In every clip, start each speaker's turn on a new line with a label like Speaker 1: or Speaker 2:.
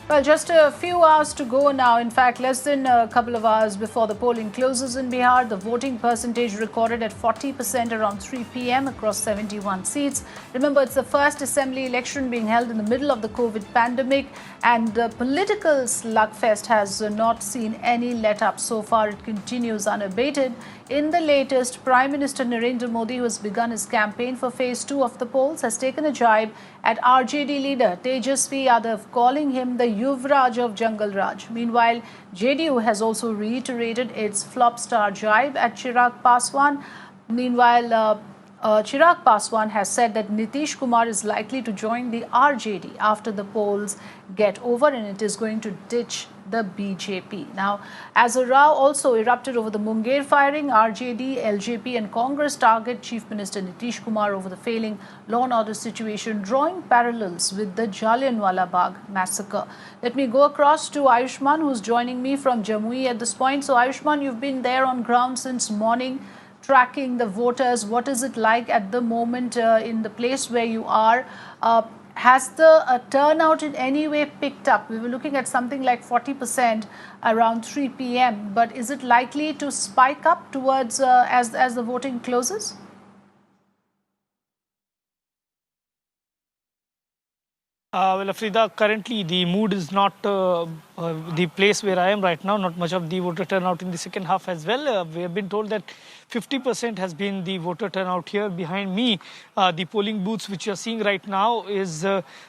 Speaker 1: Well, just a few hours to go now. In fact, less than a couple of hours before the polling closes in Bihar, the voting percentage recorded at 40% around 3 p.m. across 71 seats. Remember, it's the first assembly election being held in the middle of the COVID pandemic, and the political slugfest has not seen any let-up so far. It continues unabated. In the latest, Prime Minister Narendra Modi, who has begun his campaign for phase 2 of the polls, has taken a jibe at RJD leader Tejasvi Yadav, calling him the Yuvraj of Jungle Raj. Meanwhile, JDU has also reiterated its flop star jibe at Chirag Paswan. Meanwhile, Chirag Paswan has said that Nitish Kumar is likely to join the RJD after the polls get over, and it is going to ditch the BJP. Now, as a row also erupted over the Munger firing, RJD, LJP and Congress target Chief Minister Nitish Kumar over the failing law and order situation, drawing parallels with the Jallianwala Bagh massacre. Let me go across to Ayushman, who's joining me from Jamui at this point. So Ayushman, you've been there on ground since morning, tracking the voters. What is it like at the moment in the place where you are? Has the turnout in any way picked up? We were looking at something like 40% around 3 p.m. But is it likely to spike up towards as the voting closes?
Speaker 2: Well, Afrida, currently the mood is not the place where I am right now. Not much of the voter turnout in the second half as well. We have been told that 50% has been the voter turnout here. Behind me, the polling booths which you are seeing right now is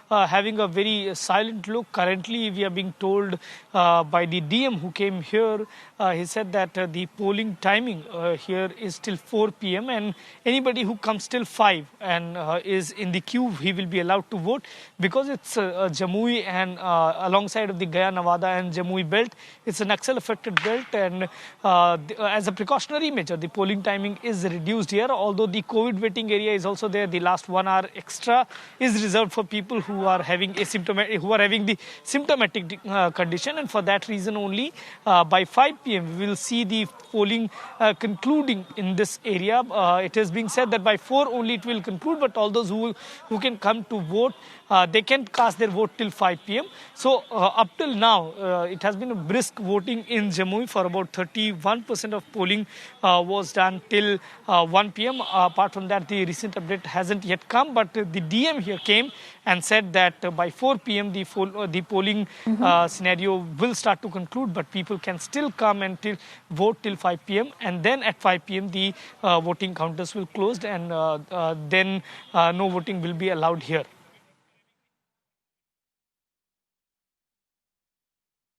Speaker 2: having a very silent look. Currently, we are being told by the DM who came here, he said that the polling timing here is till 4 p.m. and anybody who comes till 5 and is in the queue, he will be allowed to vote, because it's Jamui and alongside of the Gaya, Nawada and Jamui belt. It's an Naxal affected belt, and as a precautionary measure, the polling timing is reduced here. Although the COVID waiting area is also there, the last 1 hour extra is reserved for people who are having the symptomatic condition, and for that reason only by 5 p.m. we will see the polling concluding in this area. It is being said that by 4 only it will conclude, but all those who can come to vote, they can cast their vote till 5 p.m. So up till now, it has been a brisk voting in Jamui. For about 31% of polling was done till 1 p.m. Apart from that, the recent update hasn't yet come, but the DM here came and said that by 4 p.m. the polling scenario will start to conclude, but people can still come and vote till 5 p.m. and then at 5 p.m. the voting counters will close, and then no voting will be allowed here.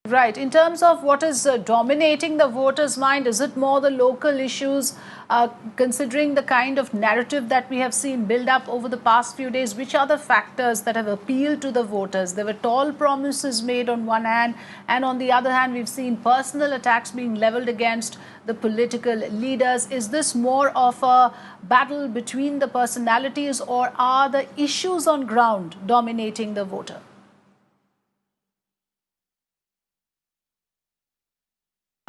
Speaker 1: Right. In terms of what is dominating the voters' mind, is it more the local issues, considering the kind of narrative that we have seen build up over the past few days? Which are the factors that have appealed to the voters? There were tall promises made on one hand, and on the other hand, we've seen personal attacks being leveled against the political leaders. Is this more of a battle between the personalities, or are the issues on ground dominating the voter?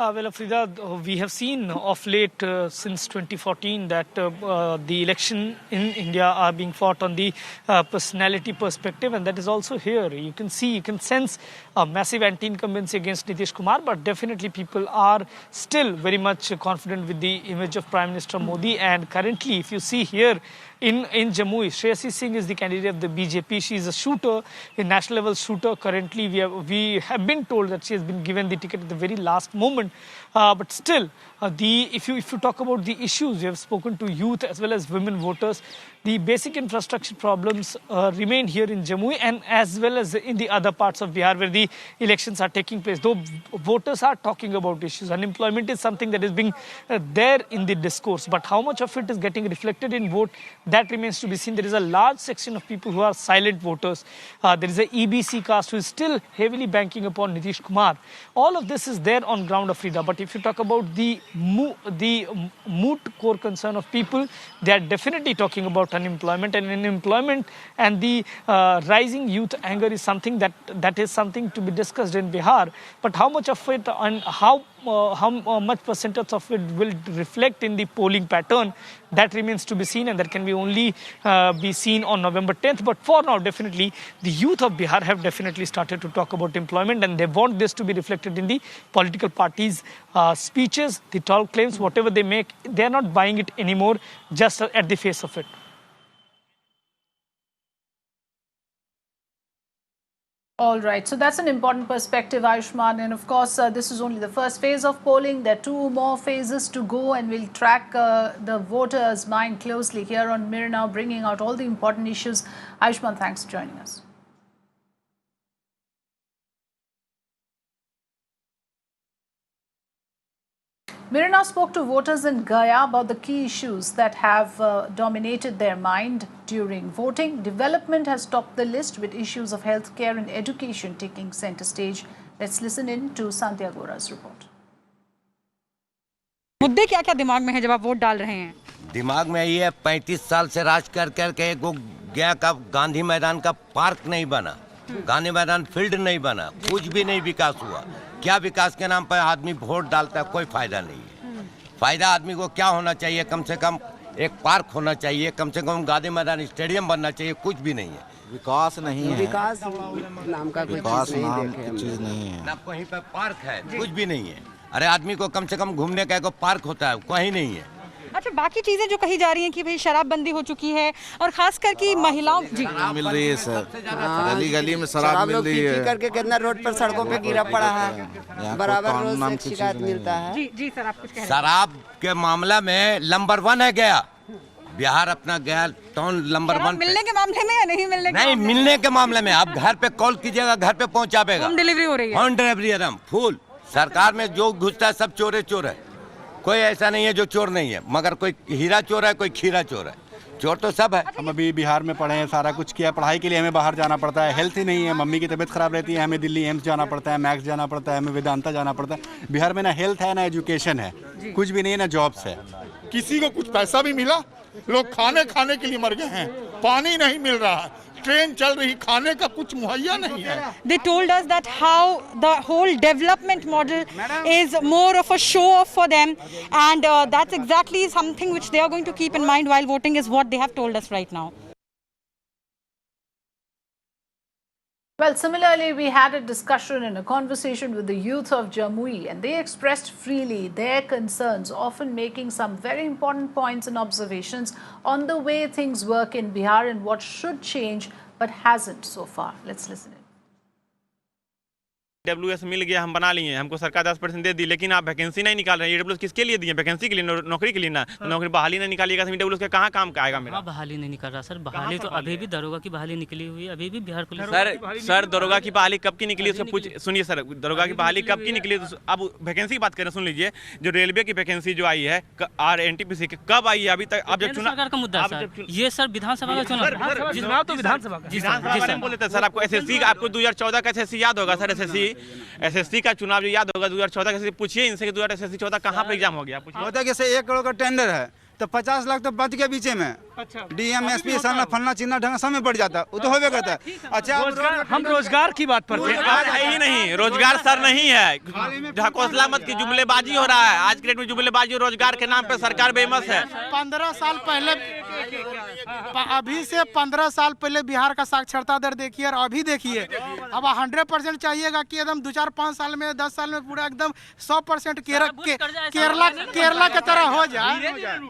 Speaker 2: Well, Afrida, we have seen of late since 2014 that the election in India are being fought on the personality perspective, and that is also here. You can sense a massive anti-incumbency against Nitish Kumar, but definitely people are still very much confident with the image of Prime Minister Modi. And currently, if you see here, in Jamui, Shreyasi Singh is the candidate of the BJP. She is a shooter, a national level shooter. Currently, we have been told that she has been given the ticket at the very last moment. But still, if you talk about the issues, we have spoken to youth as well as women voters. The basic infrastructure problems remain here in Jamui and as well as in the other parts of Bihar where the elections are taking place. Though voters are talking about issues, unemployment is something that is being there in the discourse. But how much of it is getting reflected in vote, that remains to be seen. There is a large section of people who are silent voters. There is a EBC caste who is still heavily banking upon Nitish Kumar. All of this is there on ground, Afrida. But if you talk about the moot core concern of people, they are definitely talking about about unemployment, and unemployment and the rising youth anger is something that is something to be discussed in Bihar. But how much of it and how much percentage of it will reflect in the polling pattern, that remains to be seen, and that can be only be seen on November 10th. But for now, definitely the youth of Bihar have definitely started to talk about employment, and they want this to be reflected in the political parties' speeches, the tall claims, whatever they make. They are not buying it anymore just at the face of it.
Speaker 1: All right, so that's an important perspective, Ayushman. And of course, this is only the first phase of polling. There are 2 more phases to go, and we'll track the voters' mind closely here on Mirror Now, bringing out all the important issues. Ayushman, thanks for joining us. Mirror Now spoke to voters in Gaya about the key issues that have dominated their mind during voting. Development has topped the list, with issues of healthcare and education taking center stage. Let's listen in to Sandhya Gora's report.
Speaker 3: मुद्दे क्या क्या दिमाग में है जब आप vote डाल रहे हैं?
Speaker 4: दिमाग में ये 35 साल से राज कर करके गया का गांधी मैदान का पार्क नहीं बना, गांधी मैदान फील्ड नहीं बना, कुछ भी नहीं विकास हुआ। क्या विकास के नाम पर आदमी वोट डालता है, कोई फायदा नहीं है। फायदा आदमी को क्या होना चाहिए, कम से कम एक पार्क होना चाहिए, कम से कम गांधी मैदान स्टेडियम बनना चाहिए, कुछ भी नहीं है।
Speaker 5: विकास नहीं है,
Speaker 6: विकास नाम का
Speaker 5: विकास नाम की चीज नहीं है,
Speaker 4: ना कहीं पे पार्क है, कुछ भी नहीं है। अरे आदमी को कम से कम घूमने का एक पार्क होता है, कहीं नहीं है।
Speaker 3: अच्छा, बाकी चीजें जो कही जा रही हैं कि भाई शराबबंदी हो चुकी है, और खासकर की महिलाओं जी
Speaker 5: मिल रही है सर, गली गली में शराब मिल रही है।
Speaker 6: करके कितना रोड पर सड़कों पे गिरा पड़ा है, बराबर रोज एक शिकायत मिलता है।
Speaker 3: जी जी सर, आप कुछ कह रहे हैं?
Speaker 4: शराब के मामला में नंबर 1 है गया, बिहार अपना गया टाउन नंबर 1
Speaker 3: मिलने के मामले में या नहीं मिलने के?
Speaker 4: नहीं, मिलने के मामले में आप घर पे कॉल कीजिएगा, घर पे पहुंचावेगा।
Speaker 3: होम डिलीवरी हो रही है?
Speaker 4: होम डिलीवरी एकदम फुल। सरकार में जो घुसता है सब चोर है, कोई ऐसा नहीं है जो चोर नहीं है, मगर कोई हीरा चोर है, कोई खीरा चोर है, चोर तो सब है।
Speaker 7: हम अभी बिहार में पढ़े हैं, सारा कुछ किया, पढ़ाई के लिए हमें बाहर जाना पड़ता है, हेल्थ ही नहीं है, मम्मी की तबीयत खराब रहती है, हमें दिल्ली एम्स जाना पड़ता है, मैक्स जाना पड़ता है, हमें वेदांता जाना पड़ता है। बिहार में ना हेल्थ है, ना एजुकेशन है, कुछ भी नहीं है, ना जॉब्स है।
Speaker 8: किसी को कुछ पैसा भी मिला, लोग खाने के लिए मर गए हैं, पानी नहीं मिल रहा है, ट्रेन चल रही, खाने का कुछ मुहैया नहीं है।
Speaker 3: They told us that how the whole development model is more of a show off for them, and that's exactly something which they are going to keep in mind while voting, is what they have told us right now.
Speaker 1: Well, similarly, we had a discussion and a conversation with the youth of Jamui, and they expressed freely their concerns, often making some very important points and observations on the way things work in Bihar and what should change but hasn't so far. Let's listen in.
Speaker 9: EWS मिल गया, हम बना लिए, हमको सरकार 10% दे दी, लेकिन आप vacancy नहीं निकाल रहे हैं। EWS किसके लिए दिए? वैकेंसी के लिए, नौकरी के लिए ना। तो नौकरी बहाली नहीं निकालिएगा तो EWS का कहाँ काम आएगा मेरा?
Speaker 10: बहाली नहीं निकल रहा सर, बहाली तो अभी भी दरोगा की बहाली निकली हुई है, अभी भी बिहार पुलिस।
Speaker 9: सर दरोगा की बहाली कब की निकली उसको पूछ सुनिए सर, दरोगा की बहाली कब की निकली? अब वैकेंसी की बात करें, सुन लीजिए, जो रेलवे की वैकेंसी जो आई है RNTPC की कब आई है? अभी तक अब जब
Speaker 10: सरकार का मुद्दा सर, ये सर विधानसभा का चुनाव तो विधानसभा
Speaker 9: बोले थे सर। आपको SSC, आपको 2014 का SSC याद होगा सर? SSC का चुनाव जो याद होगा 2014 का, पूछिए इनसे 2014 कहाँ पे एग्जाम हो गया?
Speaker 11: होता कैसे 1 करोड़ का टेंडर है तो 50 लाख तो बच गया बीचे में।
Speaker 2: अच्छा,
Speaker 11: DM SP सामने फलना चिन्ना ढंगा समय बढ़ जाता है, वो तो होबे करता है। अच्छा,
Speaker 2: हम रोजगार की बात पर थे,
Speaker 9: आज है ही नहीं, रोजगार सर नहीं है, ढकोसला मत की जुमलेबाजी हो रहा है। आज के डेट में जुमलेबाजी रोजगार के नाम पे सरकार बेमस है।
Speaker 8: 15 साल पहले, अभी से 15 साल पहले बिहार का साक्षरता दर देखिए और अभी देखिए। अब 100% चाहिएगा कि एकदम 2-4-5 साल में, 10 साल में पूरा एकदम 100% केरला की तरह हो जाए।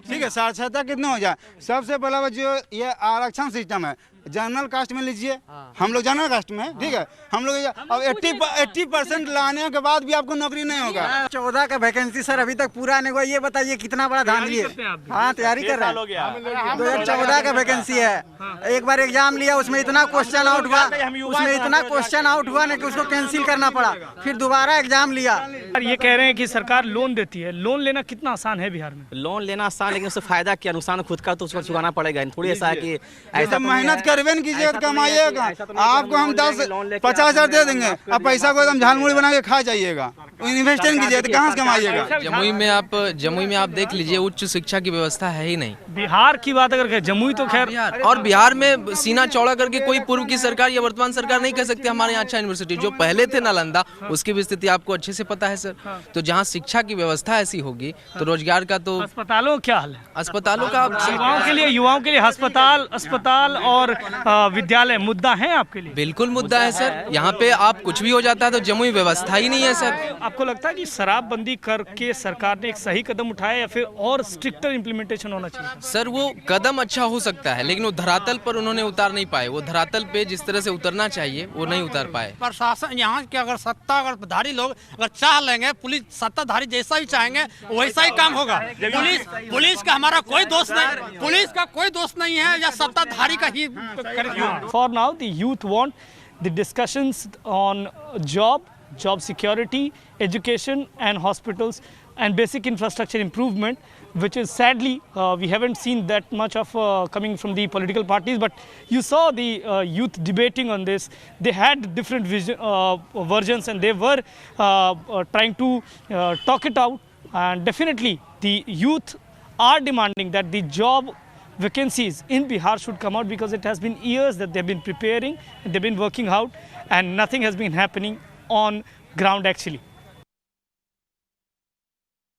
Speaker 11: ठीक है, साक्षरता कितना हो जाए। सबसे पहला जो ये आरक्षण सिस्टम है, जनरल कास्ट में लीजिए, हम लोग जनरल कास्ट में, ठीक है, हम लोग अब 80% लाने के बाद भी आपको नौकरी नहीं होगा।
Speaker 6: 14 का वैकेंसी सर अभी तक पूरा नहीं हुआ, ये बताइए कितना बड़ा धांधली है। हाँ, तैयारी कर रहे हैं। 2014 का वैकेंसी है, एक बार एग्जाम लिया, उसमें इतना क्वेश्चन आउट हुआ ना कि उसको कैंसिल करना पड़ा, फिर दोबारा एग्जाम लिया,
Speaker 2: और ये कह रहे हैं कि सरकार लोन देती है, लोन लेना कितना आसान है बिहार में?
Speaker 12: लोन लेना आसान, लेकिन उससे फायदा क्या, नुकसान खुद का तो उसको चुकाना पड़ेगा। थोड़ी ऐसा है कि
Speaker 11: ऐसा मेहनत करवे न कीजिए तो कमाइएगा। आपको हम 10-50 हज़ार दे देंगे, अब पैसा को एकदम झालमुड़ी बना के खा जाइएगा। इन्वेस्टमेंट कीजिए तो कहाँ से कमाइएगा?
Speaker 13: जमुई में आप देख लीजिए, उच्च शिक्षा की व्यवस्था है ही नहीं।
Speaker 2: बिहार की बात अगर करें, जमुई तो खैर,
Speaker 13: और बिहार में सीना चौड़ा करके कोई पूर्व की सरकार या वर्तमान सरकार नहीं कह सकती हमारे यहाँ अच्छा यूनिवर्सिटी। जो पहले थे नालंदा, उसकी भी स्थिति आपको अच्छे से पता है सर। तो जहाँ शिक्षा की व्यवस्था ऐसी होगी तो रोजगार का तो।
Speaker 2: अस्पतालों का क्या हाल है?
Speaker 13: अस्पतालों का
Speaker 2: युवाओं के लिए अस्पताल और विद्यालय मुद्दा है आपके लिए?
Speaker 13: बिल्कुल मुद्दा है सर। यहाँ पे आप कुछ भी हो जाता है तो जमुई व्यवस्था ही नहीं है सर।
Speaker 2: आपको लगता है कि शराबबंदी करके सरकार ने एक सही कदम उठाया या फिर और स्ट्रिक्टर इम्प्लीमेंटेशन होना चाहिए?
Speaker 13: सर वो कदम अच्छा हो सकता है, लेकिन वो धरातल पर उन्होंने उतार नहीं पाए। वो धरातल पे जिस तरह से उतरना चाहिए वो नहीं उतार पाए।
Speaker 8: प्रशासन यहाँ के अगर सत्ताधारी लोग अगर चाह लेंगे, पुलिस सत्ताधारी जैसा भी चाहेंगे वैसा ही काम होगा। पुलिस का हमारा कोई दोष नहीं, पुलिस का कोई दोष नहीं है, या सत्ताधारी का ही।
Speaker 2: For now the youth want the discussions on job security, education and hospitals and basic infrastructure improvement, which is sadly we haven't seen that much of coming from the political parties. But you saw the youth debating on this. They had different versions and they were trying to talk it out, and definitely the youth are demanding that the job vacancies in Bihar should come out, because it has been years that they've been preparing and they've been working out and nothing has been happening on ground actually.